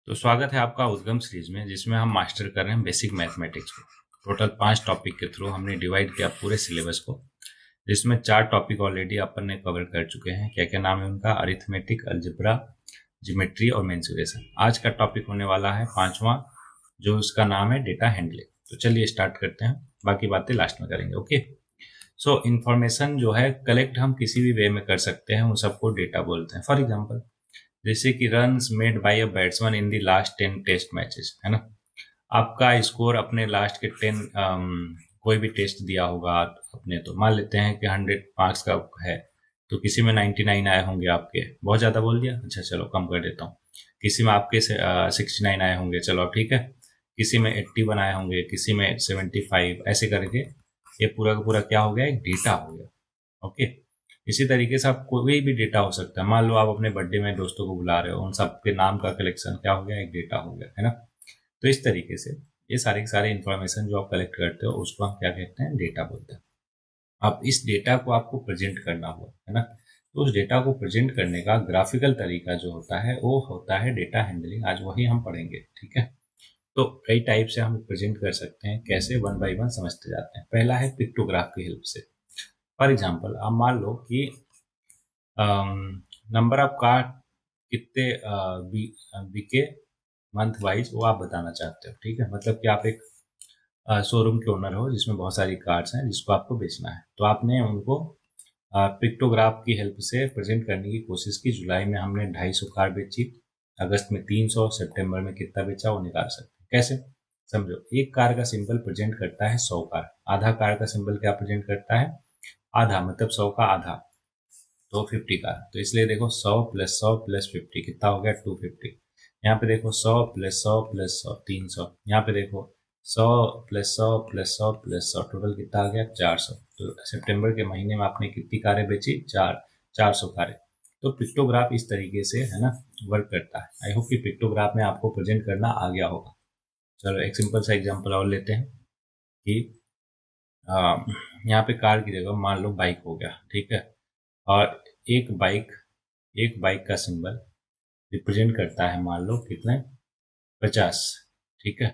तो स्वागत है आपका उद्गम सीरीज में, जिसमें हम मास्टर कर रहे हैं बेसिक मैथमेटिक्स को। टोटल 5 टॉपिक के थ्रू हमने डिवाइड किया पूरे सिलेबस को, जिसमें 4 टॉपिक ऑलरेडी अपन ने कवर कर चुके हैं। क्या क्या नाम है उनका? अरिथमेटिक, अलजेब्रा, ज्योमेट्री और मेंसुरेशन। आज का टॉपिक होने वाला है 5वां, जो उसका नाम है डेटा हैंडलिंग। तो चलिए स्टार्ट करते हैं, बाकी बातें लास्ट में करेंगे। ओके। सो इन्फॉर्मेशन जो है कलेक्ट हम किसी भी वे में कर सकते हैं, उन सबको डेटा बोलते हैं। फॉर एग्जाम्पल, जैसे कि runs made by a batsman in the last 10 test matches, है ना। आपका स्कोर अपने लास्ट के 10 कोई भी टेस्ट दिया होगा अपने, तो मान लेते हैं कि 100 मार्क्स का है, तो किसी में 99 आए होंगे आपके। बहुत ज़्यादा बोल दिया? अच्छा चलो कम कर देता हूँ। किसी में आपके 69 आए होंगे, चलो ठीक है। किसी में 81 आए होंगे, किसी में 75, ऐसे करके ये पूरा का पूरा क्या हो गया? एक डेटा हो गया। ओके। इसी तरीके से आप कोई भी डेटा हो सकता है। मान लो आप अपने बर्थडे में दोस्तों को बुला रहे हो, उन सब के नाम का कलेक्शन क्या हो गया? एक डेटा हो गया, है ना। तो इस तरीके से ये सारे के सारे इन्फॉर्मेशन जो आप कलेक्ट करते हो, उसको हम क्या कहते हैं? डेटा बोलते हैं। अब इस डेटा को आपको प्रेजेंट करना हुआ, है ना। तो उस डेटा को प्रेजेंट करने का ग्राफिकल तरीका जो होता है, वो होता है डेटा हैंडलिंग। आज वही हम पढ़ेंगे, ठीक है। तो कई टाइप से हम प्रेजेंट कर सकते हैं, कैसे? वन बाई वन समझते जाते हैं। पहला है पिक्टोग्राफ की हेल्प से। फॉर एग्जाम्पल, आप मान लो कि नंबर ऑफ कार कितने बिके मंथ वाइज, वो आप बताना चाहते हो, ठीक है। मतलब कि आप एक शोरूम के ओनर हो जिसमें बहुत सारी कार्स हैं जिसको आपको बेचना है, तो आपने उनको पिक्टोग्राफ की हेल्प से प्रेजेंट करने की कोशिश की। जुलाई में हमने 250 कार बेची, अगस्त में 300, सितंबर में कितना बेचा वो निकाल सकते हैं। कैसे? समझो, एक कार का सिंबल प्रेजेंट करता है 100 कार। आधा कार का सिंबल क्या प्रेजेंट करता है? आधा, मतलब 100 का आधा, तो 50 का। तो इसलिए देखो 100 प्लस 100 प्लस 50 कितना हो गया? 250। यहाँ पे देखो 100 प्लस 100 प्लस 100 300। यहाँ पे देखो 100 प्लस 100 प्लस 100 प्लस 100, टोटल कितना आ गया? 400। तो सितंबर के महीने में आपने कितनी कारें बेची? 400 कारें। तो पिक्टोग्राफ इस तरीके से, है ना, वर्क करता है। आई होप कि पिक्टोग्राफ में आपको प्रेजेंट करना आ गया होगा। चलो एक सिंपल सा एग्जाम्पल और लेते हैं कि यहाँ पे कार की जगह मान लो बाइक हो गया, ठीक है। और एक बाइक एक बाइक का सिंबल रिप्रेजेंट करता है, मान लो कितने? 50, ठीक है।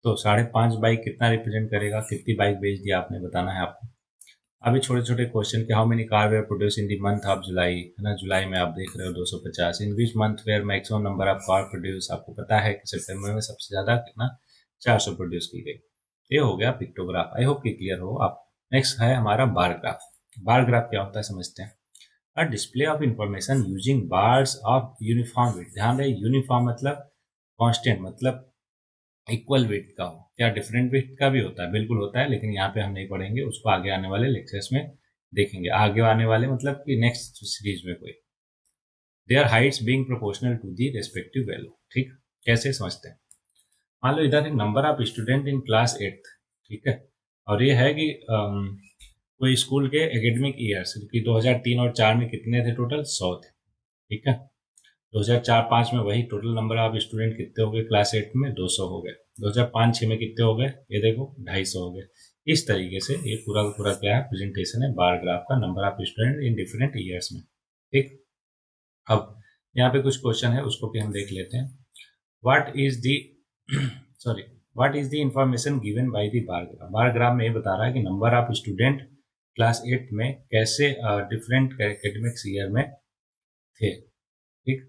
तो 5.5 बाइक कितना रिप्रेजेंट करेगा? कितनी बाइक बेच दिया आपने, बताना है आपको। अभी छोटे छोटे क्वेश्चन के, how many car were produce in the month of July, है ना। जुलाई में आप देख रहे हो 250। In which month were maximum number of car produce, आपको पता है कि सितंबर में सबसे ज्यादा कितना? 400 प्रोड्यूस की गई। ये हो गया पिक्टोग्राफ। आई होप कि क्लियर हो आप। नेक्स्ट है हमारा बार ग्राफ। बार ग्राफ क्या होता है समझते हैं। A display of information using bars of uniform width. ध्यान रहे, यूनिफॉर्म मतलब कांस्टेंट, मतलब इक्वल विड्थ का हो। क्या डिफरेंट विड्थ का भी होता है? बिल्कुल होता है, लेकिन यहाँ पे हम नहीं पढ़ेंगे उसको, आगे आने वाले लेक्चर्स में देखेंगे। आगे आने वाले मतलब कि नेक्स्ट सीरीज में कोई। Their heights being proportional to the respective value, ठीक। कैसे समझते हैं। मान लो इधर एक number of student in class 8, ठीक है। और ये है कि कोई स्कूल के एकेडमिक ईयर्स कि 2003 और 4 में कितने थे? टोटल 100 थे, ठीक है। 2004-5 में वही टोटल नंबर ऑफ स्टूडेंट कितने हो गए? क्लास 8 में 200 हो गए। 2005-6 में कितने हो गए? ये देखो 250 हो गए। इस तरीके से ये पूरा का पूरा क्या है? प्रेजेंटेशन है बार ग्राफ का, number of student in different years में, ठीक। अब यहाँ पे कुछ क्वेश्चन है, उसको भी हम देख लेते हैं। What is the sorry what is the information given by the bar graph. Bar graph में ये बता रहा है कि नंबर ऑफ स्टूडेंट क्लास 8 में कैसे डिफरेंट एकेडमिक्स ईयर में थे, ठीक।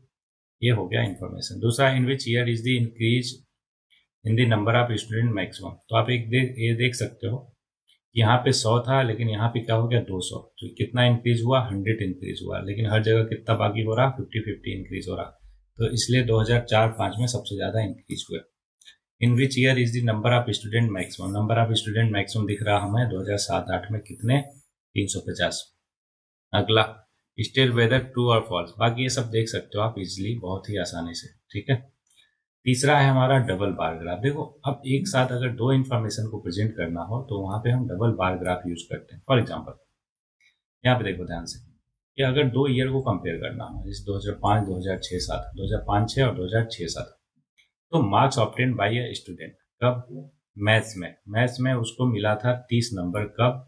ये हो गया इंफॉर्मेशन। दूसरा, in which year is the increase in the number of student maximum. तो आप ये देख सकते हो कि यहाँ पे 100 था, लेकिन यहाँ पे क्या हो गया? 200। तो कितना इंक्रीज हुआ? 100 इंक्रीज हुआ। लेकिन हर जगह कितना बाकी हो रहा? 50-50 इंक्रीज हो रहा। तो इसलिए 2004-5 में सबसे ज्यादा इंक्रीज हुआ। In which year is the number of student maximum. Number of student maximum दिख रहा हमें 2007-8 में कितने? 350। अगला, स्टेट वेदर ट्रू और फॉल्स। बाकी ये सब देख सकते हो आप इजिली, बहुत ही आसानी से, ठीक है। तीसरा है हमारा डबल बार ग्राफ। देखो, अब एक साथ अगर दो इंफॉर्मेशन को प्रेजेंट करना हो तो वहां पे हम डबल बार ग्राफ यूज करते हैं। फॉर एग्जाम्पल, यहाँ पे देखो ध्यान से कि अगर दो ईयर को कंपेयर करना हो, जैसे 2005, 2006, 7, 2005, 6 और 2006, 7, तो marks obtain bye a student कब? मैथ्स में उसको मिला था 30 नंबर। कब?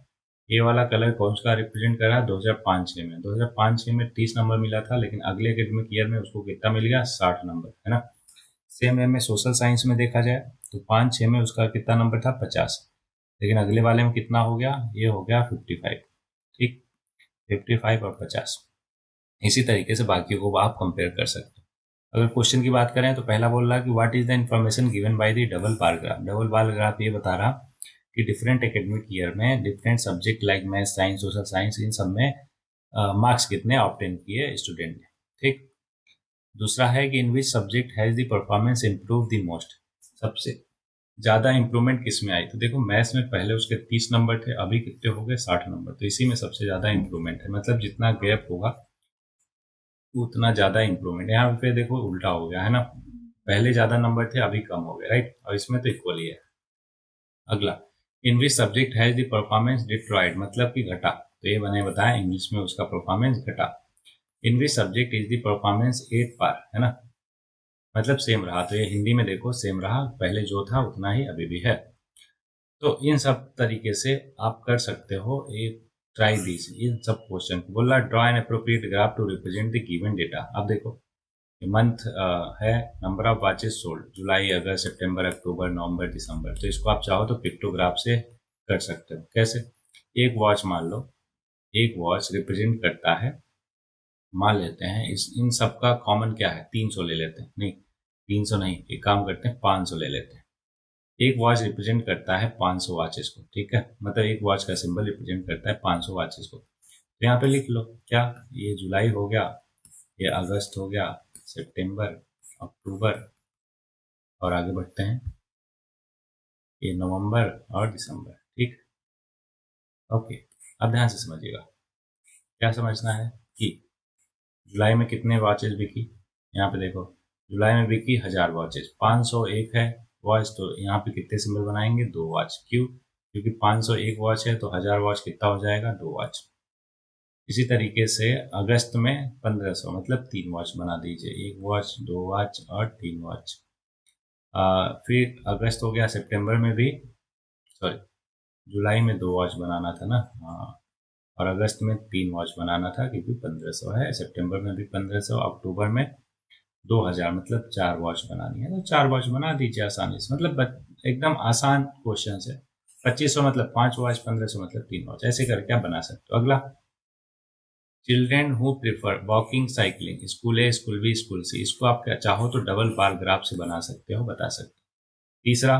ये वाला कलर कौन सा रिप्रेजेंट कर रहा है? 2005-6 में। 2005-6 में 30 नंबर मिला था, लेकिन अगले एकेडमिक ईयर में उसको कितना मिल गया? 60 नंबर, है ना। सेम वे में सोशल साइंस में देखा जाए तो 5-6 में उसका कितना नंबर था, 50। लेकिन अगले वाले में कितना हो गया, ये हो गया 55। ठीक, 55 और 50। इसी तरीके से बाकी को आप कंपेयर कर सकते हो। अगर क्वेश्चन की बात करें तो पहला बोल रहा है कि what is the information given by the double bar graph. Double bar graph ये बता रहा कि डिफरेंट एकेडमिक ईयर में different subject like math, science, social science, इन सब में मार्क्स कितने ऑब्टेन किए स्टूडेंट ने। ठीक, दूसरा है कि in which subject has the performance improve the most. सबसे ज्यादा इंप्रूवमेंट किस में आई, तो देखो मैथ्स में पहले उसके 30 नंबर थे, अभी कितने हो गए, 60 नंबर। तो इसी में सबसे ज्यादा इंप्रूवमेंट है, मतलब जितना गैप होगा उतना ज्यादा इंप्रूवमेंट। यहाँ पे देखो उल्टा हो गया है ना, पहले ज्यादा नंबर थे अभी कम हो गए, राइट, और इसमें तो इक्वल ही है। अगला, in which subject has the performance deteriorated, मतलब कि घटा। तो ये मैंने बताया इंग्लिश में उसका परफॉर्मेंस घटा। In which subject is the performance 8 पार, है ना, मतलब सेम रहा। तो ये हिंदी में देखो सेम रहा, पहले जो था उतना ही अभी भी है। तो इन सब तरीके से आप कर सकते हो। एक ट्राई दिस इन सब क्वेश्चन को। बोला draw an appropriate graph to represent the given data. अब देखो मंथ है, नंबर ऑफ वॉचेस सोल्ड, जुलाई, अगस्त, सितंबर, अक्टूबर, नवंबर, दिसंबर। तो इसको आप चाहो तो पिक्टोग्राफ से कर सकते हो। कैसे, एक वॉच मान लो, एक वॉच रिप्रेजेंट करता है, मान लेते हैं इस इन सब का कॉमन क्या है, 300 ले लेते हैं, नहीं 300 नहीं, एक काम करते हैं 500 ले लेते हैं। एक वॉच रिप्रेजेंट करता है 500 वॉचेस को, ठीक है, मतलब एक वॉच का सिंबल रिप्रेजेंट करता है 500 वॉचेस को। तो यहाँ पे लिख लो क्या, ये जुलाई हो गया, ये अगस्त हो गया, सितंबर, अक्टूबर, और आगे बढ़ते हैं, ये नवंबर और दिसंबर। ठीक, ओके। अब ध्यान से समझिएगा, क्या समझना है कि जुलाई में कितने वॉचेस बिकी। यहाँ पे देखो जुलाई में बिकी 1000 वॉचेस, 501 है वॉच, तो यहाँ पे कितने सिंबल बनाएंगे, 2 वॉच। क्यों, क्योंकि 501 वॉच है तो 1000 वॉच कितना हो जाएगा, 2 वॉच। इसी तरीके से अगस्त में 1500, मतलब 3 वॉच बना दीजिए, 1 वॉच, 2 वॉच और 3 वॉच। फिर अगस्त हो गया, सितंबर में भी, सॉरी, जुलाई में 2 वॉच बनाना था ना, हाँ, और अगस्त में 3 वॉच बनाना था क्योंकि 1500 है, सितंबर में भी 1500, अक्टूबर में 2000, मतलब 4 वॉच बनानी है, तो 4 वॉच बना दीजिए आसानी से। मतलब एकदम आसान क्वेश्चन है। 2500 मतलब 5 वॉच, 1500 मतलब 3 वॉच, ऐसे करके आप बना सकते हो। अगला, children who prefer walking, cycling, school A, school B, school C. इसको आप क्या चाहो तो डबल बार ग्राफ से बना सकते हो, बता सकते हो। तीसरा,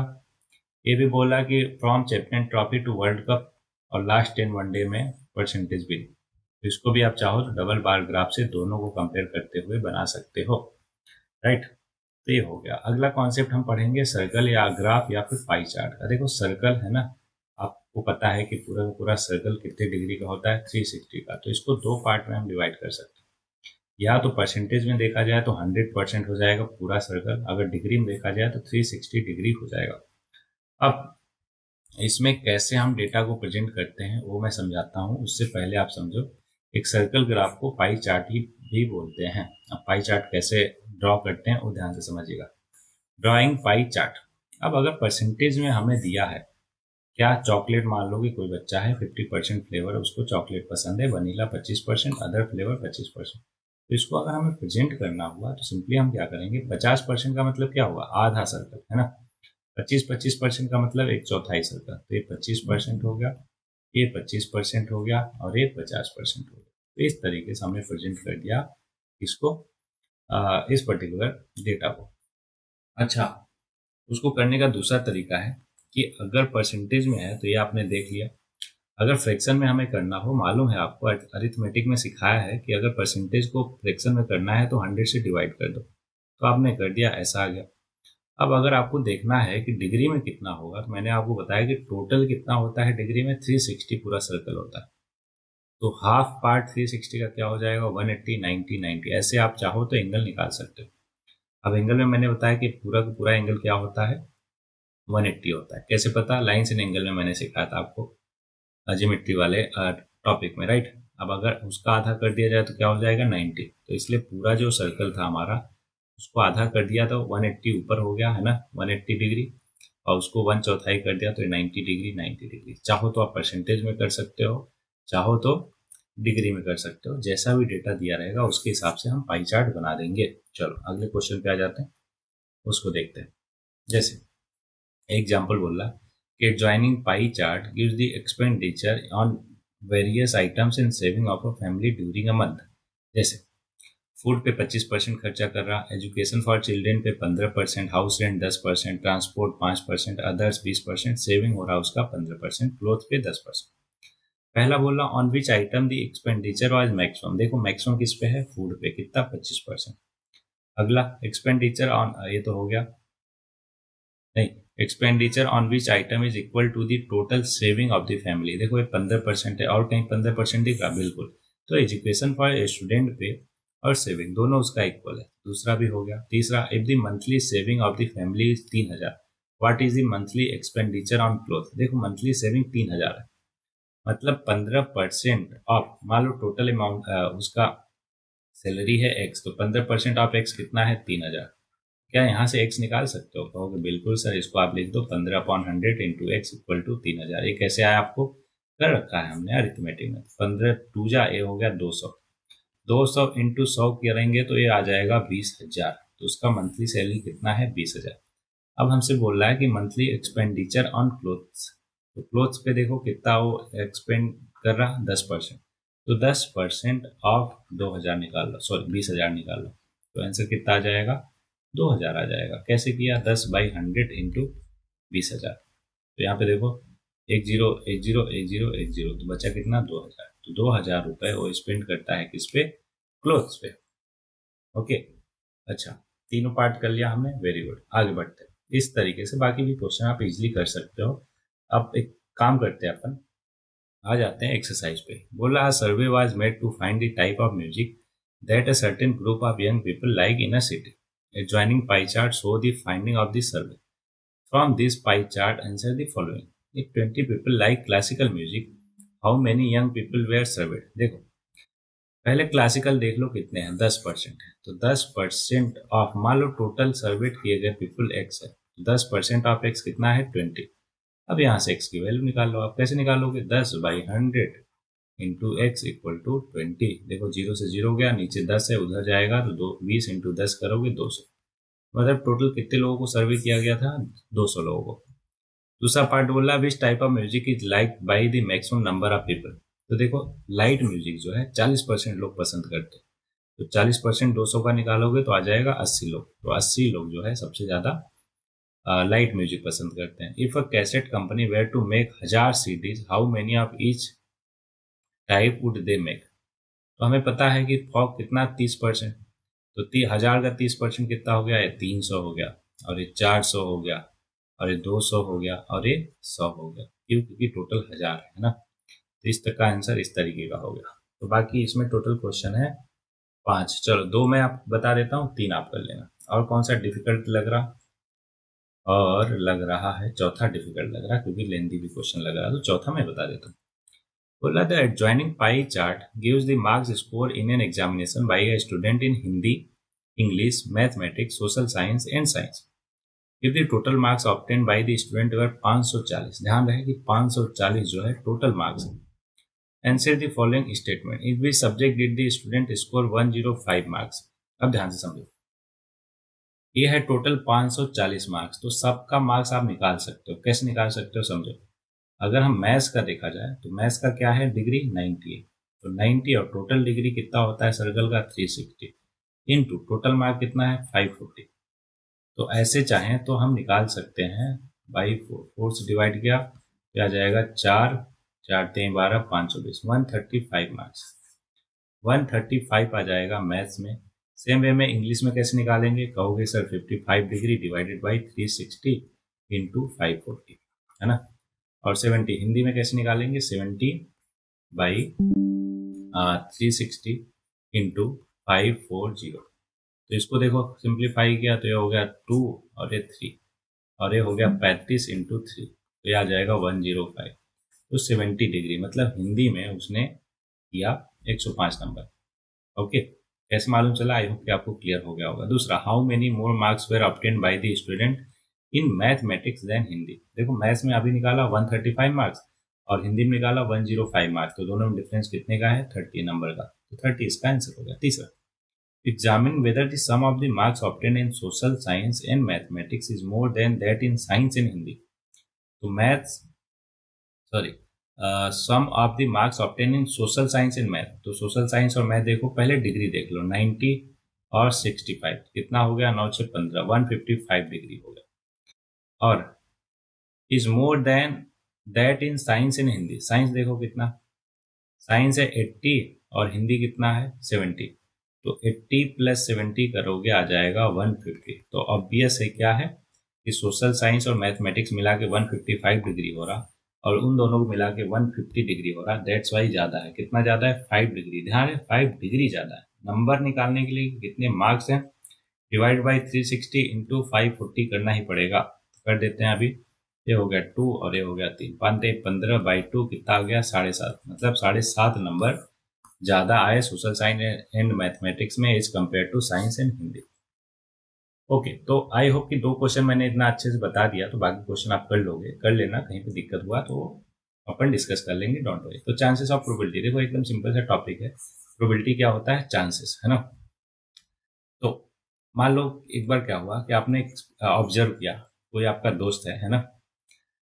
ये भी बोला कि from champion trophy to world cup और लास्ट 10 वनडे में परसेंटेज भी। तो इसको भी आप चाहो तो डबल बार ग्राफ से दोनों को कंपेयर करते हुए बना सकते हो, राइट। तो ये हो गया। अगला कॉन्सेप्ट हम पढ़ेंगे सर्कल या ग्राफ या फिर पाई चार्ट का। देखो सर्कल है ना, आपको पता है कि पूरा का पूरा सर्कल कितने डिग्री का होता है, 360 का। तो इसको 2 पार्ट में हम डिवाइड कर सकते हैं। या तो परसेंटेज में देखा जाए तो 100% हो जाएगा पूरा सर्कल, अगर डिग्री में देखा जाए तो 360 डिग्री हो जाएगा। अब इसमें कैसे हम डेटा को प्रेजेंट करते हैं वो मैं समझाता हूँ, उससे पहले आप समझो, एक सर्कल ग्राफ को पाई चार्ट ही भी बोलते हैं। अब पाई चार्ट कैसे ड्रॉ करते हैं वो ध्यान से समझिएगा। Drawing pie chart. अब अगर परसेंटेज में हमें दिया है, क्या चॉकलेट, मान लो कि कोई बच्चा है 50% फ्लेवर उसको चॉकलेट पसंद है, वनीला 25%, अदर फ्लेवर 25%। तो इसको अगर हमें प्रेजेंट करना हुआ तो सिंपली हम क्या करेंगे, 50% का मतलब क्या हुआ, आधा सर्कल, है ना। 25% का मतलब एक चौथाई सर्कल। तो ये 25% हो गया, ये 25% हो गया, और ये 50% हो गया। तो इस तरीके से हमने प्रेजेंट कर दिया इसको, इस पर्टिकुलर डेटा को। अच्छा, उसको करने का दूसरा तरीका है कि अगर परसेंटेज में है तो ये आपने देख लिया, अगर फ्रैक्शन में हमें करना हो, मालूम है आपको अरिथमेटिक में सिखाया है कि अगर परसेंटेज को फ्रैक्शन में करना है तो 100 से डिवाइड कर दो, तो आपने कर दिया, ऐसा आ गया। अब अगर आपको देखना है कि डिग्री में कितना होगा, तो मैंने आपको बताया कि टोटल कितना होता है डिग्री में, 360 पूरा सर्कल होता है। तो हाफ पार्ट 360 का क्या हो जाएगा, 180, 90, 90, ऐसे आप चाहो तो एंगल निकाल सकते हो। अब एंगल में मैंने बताया कि पूरा का पूरा एंगल क्या होता है, 180 होता है। कैसे पता, लाइन से एंगल में मैंने सिखाया था आपको ज्योमेट्री वाले टॉपिक में, राइट। अब अगर उसका आधा कर दिया जाए तो क्या हो जाएगा, 90। तो इसलिए पूरा जो सर्कल था हमारा उसको आधा कर दिया तो 180 ऊपर हो गया, है ना, 180 डिग्री, और उसको 1/4 कर दिया तो 90 डिग्री, 90 डिग्री। चाहो तो आप परसेंटेज में कर सकते हो, चाहो तो डिग्री में कर सकते हो, जैसा भी डेटा दिया रहेगा उसके हिसाब से हम पाई चार्ट बना देंगे। चलो अगले क्वेश्चन पे आ जाते हैं। उसको देखते हैं। जैसे एग्जाम्पल बोल रहा कि joining pie chart gives the expenditure on various items in saving of a family during a month. जैसे फूड पे 25% खर्चा कर रहा, एजुकेशन फॉर चिल्ड्रेन पे 15%, house rent 10%, transport 5%, others 20%, saving हो रहा उसका 15%, क्लोथ पे 10%। पहला बोला on which item the expenditure was maximum. देखो मैक्सिमम किस पे है, फूड पे, कितना 25%। अगला एक्सपेंडिचर ऑन, ये तो हो गया, नहीं, expenditure on which item is equal to the total saving of the family. देखो ये 15% है और कहीं 15% दिख रहा, बिल्कुल। तो एजुकेशन फॉर स्टूडेंट पे और सेविंग दोनों उसका इक्वल है, दूसरा भी हो गया। तीसरा, if the monthly saving of the family is 3,000, what is the monthly expenditure on cloth. देखो मंथली सेविंग 3,000 है, मतलब 15% ऑफ, मान लो टोटल अमाउंट उसका सैलरी है एक्स, तो 15% ऑफ एक्स कितना है, 3,000। क्या यहाँ से एक्स निकाल सकते हो, कहोगे बिल्कुल सर, इसको आप लिख दो 15/100 इंटू एक्स इक्वल टू 3,000। ये कैसे आया, आपको कर रखा है हमने अरिथमेटिक में। 15×2 ये हो गया 200, 200 इंटू 100 करेंगे तो ये आ जाएगा 20,000। तो उसका मंथली सैलरी कितना है, 20,000। अब हमसे बोल रहा है कि मंथली एक्सपेंडिचर ऑन क्लोथ्स, तो क्लोथ्स पे देखो कितना वो एक्सपेंड कर रहा, 10%। तो 10% ऑफ 2,000 निकाल लो, सॉरी 20,000 निकाल लो, तो आंसर कितना आ जाएगा, 2,000 आ जाएगा। कैसे किया, 10/100 इंटू 20,000। तो यहाँ पे देखो एक जीरो एक जीरो एक जीरो एक जीरो, तो बचा कितना, 2,000। तो 2,000 रुपए वो स्पेंड करता है किस पे, क्लोथ्स पे। ओके, अच्छा, तीनों पार्ट कर लिया हमने, वेरी गुड। आगे बढ़ते हैं। इस तरीके से बाकी भी क्वेश्चन आप इजीली कर सकते हो। अब एक काम करते हैं अपन, आ जाते हैं एक्सरसाइज पे। बोला survey was made to find the type of music that a certain group of young people like in a city. A joining pie chart show the finding of the survey. From this pie chart, answer the following. If 20 people like classical music, how many young people were surveyed? देखो पहले classical देख लो कितने हैं, 10% है, तो 10% of, मान लो total सर्वेट किए गए पीपल एक्स है, तो 10% ऑफ एक्स कितना है, 20। अब यहाँ से एक्स की वैल्यू निकाल लो। आप कैसे निकालोगे, 10/100 इंटू एक्स इक्वल टू 20। देखो जीरो से जीरो गया, नीचे 10 है, उधर जाएगा तो 20 इंटू 10 करोगे 200। मतलब टोटल कितने लोगों को सर्वे किया गया था, 200 लोगों को। दूसरा पार्ट बोला which type of music is like by the maximum number of people. तो देखो लाइट म्यूजिक जो है 40% लोग पसंद करते हैं, तो 40% 200 का निकालोगे तो आ जाएगा 80 लोग। तो 80 लोग जो है सबसे ज्यादा लाइट म्यूजिक पसंद करते हैं। If a cassette company were to make 1,000 CDs, how many of each type would they make. तो हमें पता है कि फॉग कितना, 30%। तो 1000 का 30% कितना हो गया, ये 300 हो गया, और ये 400 हो गया, और ये 200 हो गया, और ये 100 हो गया। क्यों, क्योंकि टोटल 1000 है ना। तो इस तक का आंसर इस तरीके का हो गया। तो बाकी इसमें टोटल क्वेश्चन है 5। चलो 2 मैं आप बता देता हूँ, 3 आप कर लेना। और कौन सा डिफिकल्ट लग रहा, और लग रहा है चौथा डिफिकल्ट लग रहा, क्योंकि लेंथी भी क्वेश्चन लग रहा, तो चौथा मैं बता देता हूँ। बोला the adjoining pie chart gives the marks score in an examination by a student in Hindi, English, Mathematics, Social Science and Science. If the total marks obtained by the student were 540, ध्यान रहे कि 540 जो है total marks है। Answer the following statement. In which subject did the student score 105 marks? अब ध्यान से समझो, ये है टोटल 540 मार्क्स, तो सबका मार्क्स आप निकाल सकते हो। कैसे निकाल सकते हो, समझो। अगर हम मैथ्स का देखा जाए तो मैथ्स का क्या है, डिग्री 90 है, तो 90 और टोटल डिग्री कितना होता है सर्कल का, 360 इंटू टोटल मार्क कितना है, 540। तो ऐसे चाहें तो हम निकाल सकते हैं, बाई 4 से डिवाइड किया तो आ जाएगा 4, 4 3 12, 520, 135 मार्क्स, 135 आ जाएगा मैथ्स में। सेम वे में इंग्लिश में कैसे निकालेंगे, कहोगे sir 55 degree divided by 360 into 540, है ना। और 70 हिंदी में कैसे निकालेंगे, 70/360 इंटू 540। तो इसको देखो सिंप्लीफाई किया तो ये हो गया 2 और ये 3, और ये हो गया 35 इंटू 3, तो ये आ जाएगा 105। तो 70 डिग्री, मतलब हिंदी में उसने किया 105 नंबर। ओके, कैसे मालूम चला, आई होप कि आपको क्लियर हो गया होगा। दूसरा, how many more marks were obtained by the student in mathematics than Hindi. देखो मैथ्स में अभी निकाला 135 मार्क्स और हिंदी में निकाला 105 मार्क्स, तो दोनों में डिफरेंस कितने का है, 30 नंबर का। तो 30 इसका आंसर हो गया। तीसरा, examine whether the sum of the marks obtain in social science and mathematics is more than that in science and Hindi. तो maths, sorry, sum of the marks obtain in social science and math, तो social science और math देखो, पहले degree देख लो, 90 और 65 कितना हो गया, 9 से 15, 155 डिग्री हो गया। और is more than that in science and Hindi, science देखो कितना, साइंस है 80 और हिंदी कितना है 70, तो 80 प्लस 70 करोगे आ जाएगा 150। तो ऑब्वियस है क्या है कि सोशल साइंस और मैथमेटिक्स मिला के 155 डिग्री हो रहा, और उन दोनों को मिला के 150 डिग्री हो रहा, दैट्स वाई ज़्यादा है। कितना ज़्यादा है, 5 डिग्री, ध्यान है 5 डिग्री ज़्यादा है। नंबर निकालने के लिए कितने मार्क्स हैं, डिवाइड बाई 360 इंटू 540 करना ही पड़ेगा। तो कर देते हैं अभी, ये हो गया 2 और ये हो गया 3, 15/2 कितना आ गया 7.5, मतलब 7.5 नंबर ज़्यादा आए सोशल साइंस एंड मैथमेटिक्स में as compared to science and Hindi. Okay, तो आई होप कि 2 क्वेश्चन मैंने इतना अच्छे से बता दिया, तो बाकी क्वेश्चन आप कर लोगे, कर लेना, कहीं पे दिक्कत हुआ तो अपन डिस्कस कर लेंगे, डोंट वरी। तो चांसेस ऑफ प्रोबेबिलिटी देखो, एकदम सिंपल सा टॉपिक है। प्रोबेबिलिटी क्या होता है, चांसेस, है ना। तो मान लो एक बार क्या हुआ कि आपने ऑब्जर्व किया, कोई आपका दोस्त है ना,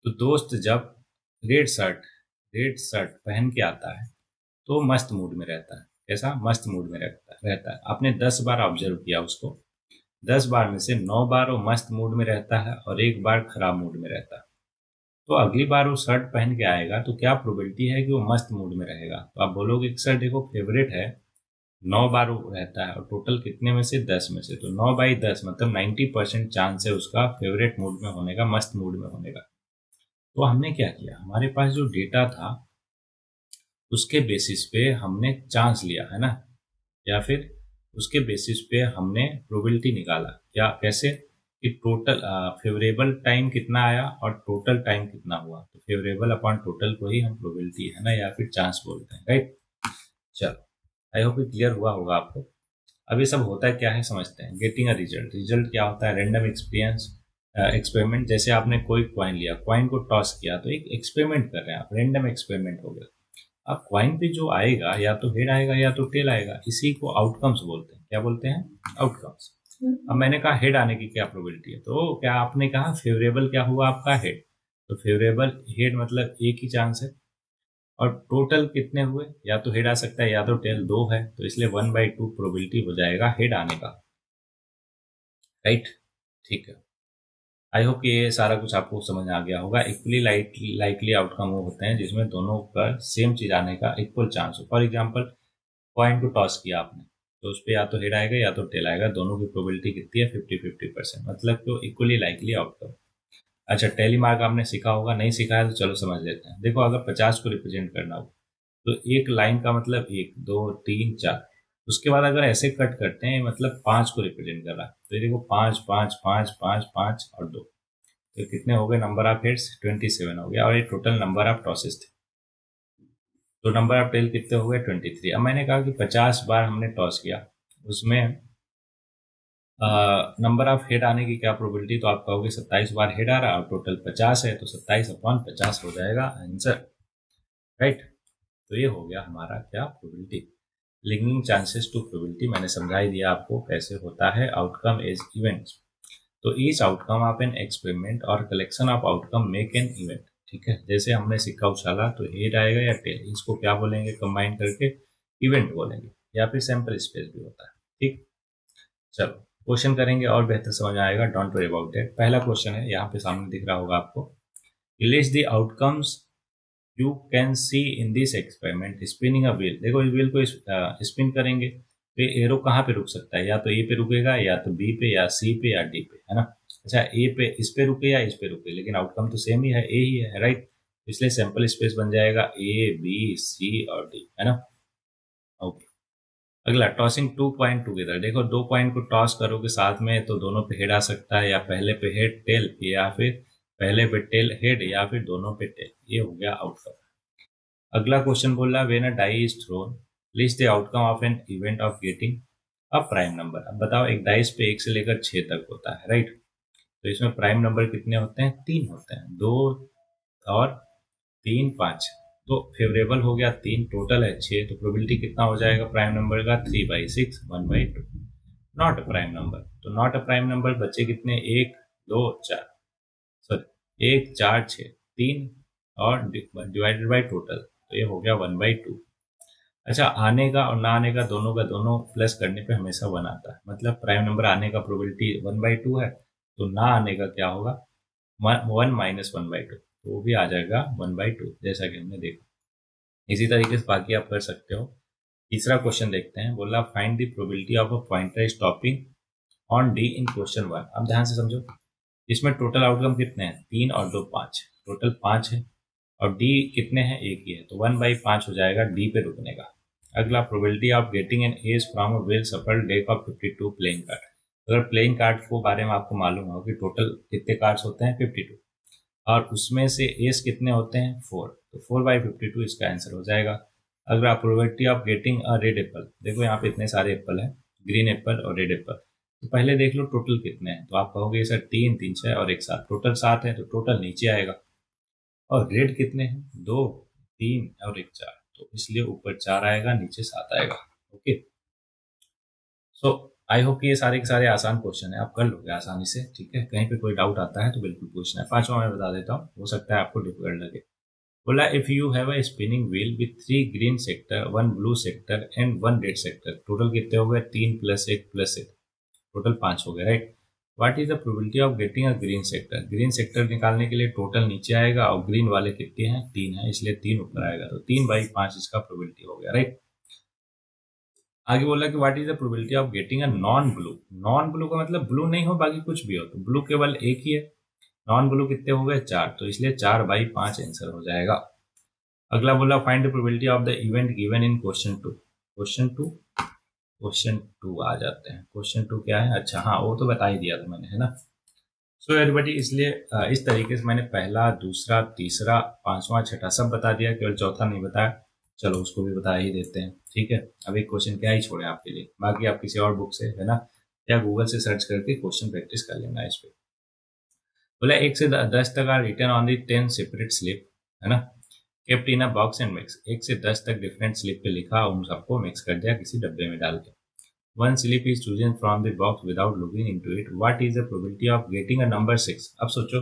तो दोस्त जब रेड शर्ट पहन के आता है तो मस्त मूड में रहता है। कैसा, मस्त मूड में रहता है। आपने 10 बार ऑब्जर्व किया उसको, 10 बार में से 9 बार वो मस्त मूड में रहता है और 1 बार खराब मूड में रहता है। तो अगली बार वो शर्ट पहन के आएगा तो क्या प्रोबेबिलिटी है कि वो मस्त मूड में रहेगा। तो आप बोलोगे कि सर देखो फेवरेट है, 9 बार वो रहता है और टोटल कितने में से, 10 में से, तो 9/10 मतलब 90% चांस है उसका फेवरेट मूड में होने का, मस्त मूड में होने का। तो हमने क्या किया, हमारे पास जो डेटा था उसके बेसिस पे हमने चांस लिया, है ना, या फिर उसके बेसिस पे हमने प्रोबेबिलिटी निकाला। क्या, कैसे, कि टोटल फेवरेबल टाइम कितना आया और टोटल टाइम कितना हुआ, तो फेवरेबल अपॉन टोटल को ही हम प्रोबेबिलिटी, है ना, या फिर चांस बोलते हैं, राइट। चलो, आई होप क्लियर हुआ होगा आपको। अब ये सब होता है क्या है समझते हैं। गेटिंग अ रिजल्ट, रिजल्ट क्या होता है, रैंडम एक्सपीरियंस एक्सपेरिमेंट। जैसे आपने कोई कॉइन लिया, कॉइन को टॉस किया, तो एक एक्सपेरिमेंट कर रहे हैं आप, रैंडम एक्सपेरिमेंट हो गया। अब कॉइन पे जो आएगा या तो हेड आएगा या तो टेल आएगा, इसी को आउटकम्स बोलते हैं। क्या बोलते हैं, आउटकम्स। अब मैंने कहा हेड आने की क्या प्रोबेबिलिटी है, तो क्या आपने कहा फेवरेबल क्या हुआ आपका, हेड। तो फेवरेबल हेड मतलब एक ही चांस है, और टोटल कितने हुए, या तो हेड आ सकता है या तो टेल, 2 है, तो इसलिए 1/2 प्रोबेबिलिटी हो जाएगा हेड आने का, राइट। ठीक है, आई होप कि ये सारा कुछ आपको समझ आ गया होगा। इक्वली लाइकली आउटकम वो होते हैं जिसमें दोनों का सेम चीज आने का इक्वल चांस हो। फॉर एग्जाम्पल, कॉइन को टॉस किया आपने, तो उस पर या तो हेड आएगा या तो टेल आएगा, दोनों की प्रोबेबिलिटी कितनी है, 50-50%, मतलब कि इक्वली लाइकली आउटकम। अच्छा, टेली मार्क आपने सीखा होगा, नहीं सीखा है तो चलो समझ लेते हैं। देखो, अगर 50 को रिप्रेजेंट करना हो तो एक लाइन का मतलब 1 2 3 4, उसके बाद अगर ऐसे कट करते हैं मतलब 5 को रिप्रेजेंट कर रहा है, तो ये देखो 5 5 5 5 5 और 2, तो कितने हो गए नंबर ऑफ हेड्स, 27 हो गया, और ये टोटल नंबर ऑफ टॉसेस थे। तो नंबर ऑफ टेल कितने हो गए, 23। अब मैंने कहा कि 50 बार हमने टॉस किया, उसमें नंबर ऑफ हेड आने की क्या प्रोबेबिलिटी, तो आप कहोगे 27 बार हेड आ रहा और टोटल 50 है, तो 27/50 हो जाएगा आंसर, राइट। तो ये हो गया हमारा क्या, probability. Linking chances to probability मैंने समझा ही दिया आपको कैसे होता है। आउटकम एज इवेंट्स, तो each outcome of an experiment और collection of outcome make an event. ठीक है, जैसे हमने सिक्का उछाला तो हेड आएगा या टेल, इसको क्या बोलेंगे, कंबाइन करके इवेंट बोलेंगे, या फिर सैंपल स्पेस भी होता है। ठीक, चलो क्वेश्चन करेंगे और बेहतर समझ आएगा, डोंट वरी अबाउट दैट। पहला क्वेश्चन है, यहाँ पे सामने दिख रहा होगा आपको, list the outcomes you can see in this experiment spinning a wheel. देखो, इस व्हील को स्पिन करेंगे तो एरो कहाँ पे रुक सकता है, या तो ए पे रुकेगा या तो बी पे या सी पे या डी पे, है ना। अच्छा, ए पे, इस पे रुके या इस पे रुके, लेकिन आउटकम तो सेम ही है, ए ही है, राइट। इसलिए सैंपल स्पेस बन जाएगा ए बी सी और डी, है ना। ओके, अगला, टॉसिंग 2 पॉइंट टुगेदर। देखो, 2 पॉइंट को टॉस करोगे साथ में तो दोनों पे हेड आ सकता है, या पहले पे हेड टेल, या फिर पहले पे टेल हेड, या फिर दोनों पे टेल। ये हो गया आउटकम। अगला क्वेश्चन बोल रहा है, when a die is thrown list the outcome of an event of getting a prime number. अब बताओ, एक डाइस पे 1 से लेकर 6 तक होता है, राइट। तो इसमें प्राइम नंबर कितने होते हैं, 3 होते हैं, 2 और 3 5। तो फेवरेबल हो गया 3, टोटल है 6, तो प्रोबेबिलिटी कितना हो जाएगा प्राइम नंबर का, 3/6, 1/2। Not a prime number. तो नॉट अ प्राइम नंबर बचे कितने, 1 2 4, सॉरी 1 4 6 3 और डिवाइडेड बाई टोटल, तो ये हो गया 1/2। अच्छा, आने का और ना आने का दोनों प्लस करने पे हमेशा 1 आता है, मतलब प्राइम नंबर आने का प्रोबेबिलिटी 1/2 है, तो ना आने का क्या होगा, 1 माइनस 1/2, तो वो भी आ जाएगा 1/2, जैसा कि हमने देखा। इसी तरीके से बाकी आप कर सकते हो। तीसरा क्वेश्चन देखते हैं, बोला find the probability of a pointer stopping on D in question 1। अब ध्यान से समझो, इसमें टोटल आउटकम कितने हैं, 3 और 2 5, टोटल 5 है, और डी कितने हैं, एक ही है, तो 1/5 हो जाएगा डी पे रुकने का। अगला, probability of getting an ace from a well shuffled deck of 52 playing card. अगर प्लेइंग कार्ड को बारे में आपको मालूम हो कि टोटल कितने कार्ड्स होते हैं, 52, और उसमें से एज कितने होते हैं, 4, तो 4/52 इसका आंसर हो जाएगा। अगला, probability of getting a red Apple. देखो यहाँ पे इतने सारे एप्पल हैं, ग्रीन एप्पल और रेड एप्पल, तो पहले देख लो टोटल कितने हैं, तो आप कहोगे सर 3 3 6 और एक साथ, टोटल 7 है, तो टोटल नीचे आएगा। और रेड कितने हैं, 2 3 और एक 4, तो इसलिए ऊपर 4 आएगा, नीचे 7 आएगा। ओके, सो आई होप कि ये सारे के सारे आसान क्वेश्चन है, आप कर लोगे आसानी से। ठीक है, कहीं पे कोई डाउट आता है तो बिल्कुल पूछना है। पांचवा मैं बता देता हूँ, हो सकता है आपको डिफिकल्ट लगे। बोला, if you have a spinning wheel with 3 green sector, 1 blue sector and 1 red sector, total कितने हो गए, 3 + 1 + 1, टोटल 5 हो गए, right. What is the probability of getting a green sector. Green sector निकालने के लिए टोटल नीचे आएगा, और ग्रीन वाले कितने हैं, 3 है, इसलिए 3 ऊपर आएगा, तो 3/5 इसका प्रोबेबिलिटी हो गया, राइट। आगे बोला कि what is the probability of getting a non blue. Non blue का मतलब ब्लू नहीं हो, बाकी कुछ भी हो, तो ब्लू केवल एक ही है, नॉन ब्लू कितने हो गए, 4, तो इसलिए 4/5 आंसर हो जाएगा। अगला बोला, find the probability of the event given in question 2। Question 2 आ जाते हैं। क्वेश्चन 2 क्या है, अच्छा हाँ, वो तो बता ही दिया था मैंने, है ना। सो एवरीबॉडी, इसलिए इस तरीके से मैंने पहला, दूसरा, तीसरा, पांचवा, छठा सब बता दिया, केवल चौथा नहीं बताया, चलो उसको भी बता ही देते हैं। ठीक है, अब एक क्वेश्चन क्या ही छोड़े आपके लिए, बाकी आप किसी और बुक से, है ना, या गूगल से सर्च करके क्वेश्चन प्रैक्टिस कर लेना इस पे। बोला, 1 से 10 तक are written on the 10 separate slip, है ना, kept in a box and mix. 1 से 10 तक डिफरेंट स्लिप पे लिखा, उन सबको मिक्स कर दिया किसी डब्बे में डाल के। One slip is chosen from the box without looking into it. What is the probability of getting a number 6? अब सोचो,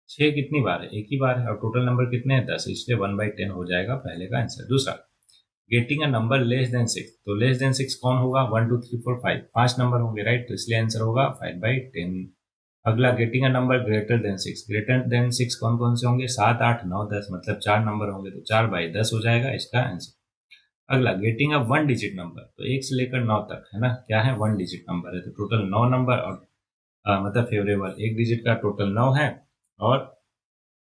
6 कितनी बार है, एक ही बार है, और टोटल नंबर कितने हैं, 10, इसलिए 1/10 हो जाएगा पहले का आंसर। दूसरा, getting a number less than 6, तो लेस देन 6 कौन होगा, 1 2 3 4 5, 5 नंबर होंगे, राइट, तो इसलिए आंसर होगा 5/10। अगला, getting a number greater than 6, greater than 6 कौन कौन से होंगे, 7 8 9 10, मतलब 4 नंबर होंगे, तो 4/10 हो जाएगा इसका आंसर। अगला, गेटिंग अ 1 डिजिट नंबर, तो 1 से लेकर 9 तक, है ना, क्या है, 1 डिजिट नंबर है, तो टोटल 9 नंबर, और मतलब फेवरेबल 1 डिजिट का टोटल 9 है, और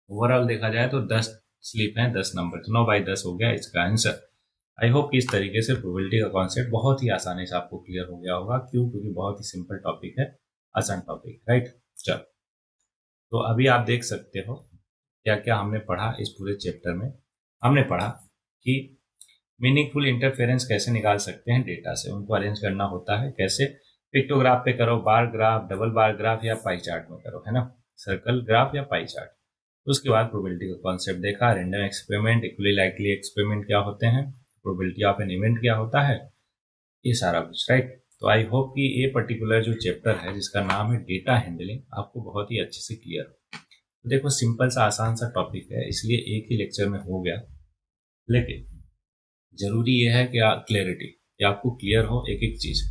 ओवरऑल देखा जाए तो 10 स्लिप हैं, 10 नंबर, तो 9/10 हो गया इसका आंसर। आई होप कि इस तरीके से प्रोबेबिलिटी का कॉन्सेप्ट बहुत ही आसानी से आपको क्लियर हो गया होगा। क्यों, क्योंकि बहुत ही सिंपल टॉपिक है, आसान टॉपिक, राइट। चलो, तो अभी आप देख सकते हो क्या क्या हमने पढ़ा इस पूरे चैप्टर में। हमने पढ़ा कि मीनिंगफुल इंटरफेरेंस कैसे निकाल सकते हैं डेटा से, उनको अरेंज करना होता है कैसे, पिक्टोग्राफ पे करो, बार ग्राफ, डबल बार ग्राफ, या पाई चार्ट में करो, है ना, सर्कल ग्राफ या पाई चार्ट। उसके बाद प्रोबेबिलिटी का कॉन्सेप्ट देखा, random experiment, equally likely experiment क्या होते हैं, प्रोबेबिलिटी ऑफ एन इवेंट क्या होता है, ये सारा कुछ, राइट। तो आई होप कि ये पर्टिकुलर जो चैप्टर है जिसका नाम है डेटा हैंडलिंग, आपको बहुत ही अच्छे से क्लियर हो। तो देखो, सिंपल सा आसान सा टॉपिक है, इसलिए एक ही लेक्चर में हो गया, लेकिन जरूरी यह है कि क्लैरिटी, कि आपको क्लियर हो एक एक चीज।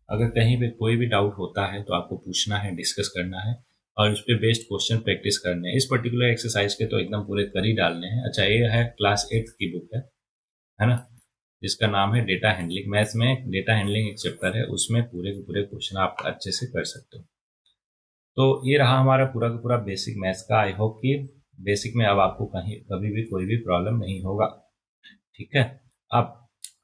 अगर कहीं पे कोई भी डाउट होता है तो आपको पूछना है, डिस्कस करना है, और उस पर बेस्ड क्वेश्चन प्रैक्टिस करने हैं। इस पर्टिकुलर एक्सरसाइज के तो एकदम पूरे कर ही डालने हैं। अच्छा, ये है क्लास 8 की बुक है ना, जिसका नाम है डेटा हैंडलिंग। मैथ्स में डेटा हैंडलिंग एक चैप्टर है, उसमें पूरे के पूरे क्वेश्चन आप अच्छे से कर सकते हो। तो ये रहा हमारा पूरा का पूरा बेसिक मैथ्स का। आई होप कि बेसिक में अब आपको कहीं कभी भी कोई भी प्रॉब्लम नहीं होगा। ठीक है, अब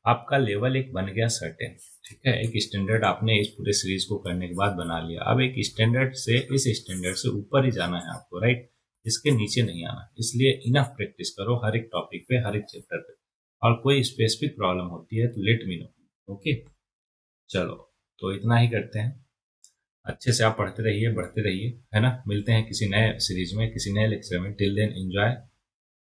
आपका लेवल एक बन गया सर्टेन। ठीक है, एक स्टैंडर्ड आपने इस पूरे सीरीज को करने के बाद बना लिया। अब एक स्टैंडर्ड से, इस स्टैंडर्ड से ऊपर ही जाना है आपको, राइट, इसके नीचे नहीं आना। इसलिए इनफ प्रैक्टिस करो हर एक टॉपिक पे, हर एक चैप्टर पे, और कोई स्पेसिफिक प्रॉब्लम होती है तो लेट मी नो। ओके, चलो, तो इतना ही करते हैं। अच्छे से आप पढ़ते रहिए, बढ़ते रहिए, है ना। मिलते हैं किसी नए सीरीज में, किसी नए लेक्चर में। Till then enjoy